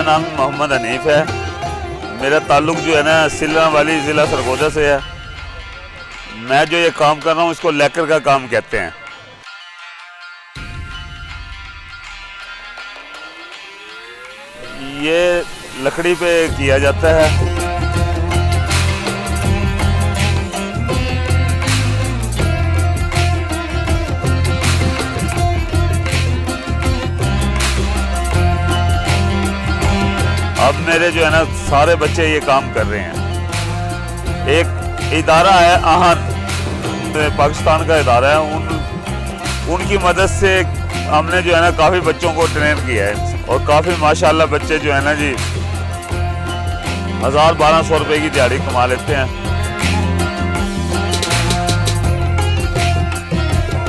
नाम मोहम्मद हनीफ है। मेरा ताल्लुक़ जो है ना सिल्ला वाली ज़िला सरगोजा से है। मैं जो ये काम कर रहा हूँ इसको लैकर का काम कहते हैं। ये लकड़ी पे किया जाता है। अब मेरे जो है ना सारे बच्चे ये काम कर रहे हैं। एक इदारा है आहन, पाकिस्तान का इदारा है, उनकी मदद से हमने जो है ना काफ़ी बच्चों को ट्रेन किया है और काफ़ी माशाल्लाह बच्चे जो है ना जी 1000-1200 रुपए की दिहाड़ी कमा लेते हैं।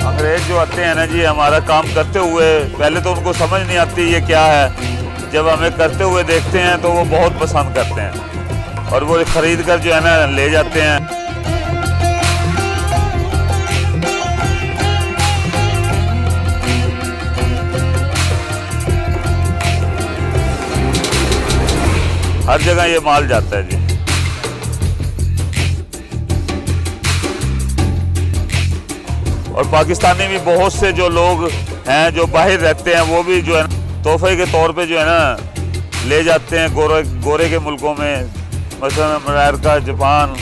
अंग्रेज जो आते हैं ना जी हमारा काम करते हुए, पहले तो उनको समझ नहीं आती ये क्या है। जब हमें करते हुए देखते हैं तो वो बहुत पसंद करते हैं और वो खरीद कर जो है ना ले जाते हैं। हर जगह ये माल जाता है जी। और पाकिस्तानी भी बहुत से जो लोग हैं जो बाहर रहते हैं वो भी जो है तोहफे के तौर पे जो है ना ले जाते हैं गोरे के मुल्कों में, मसलन अमेरिका, जापान।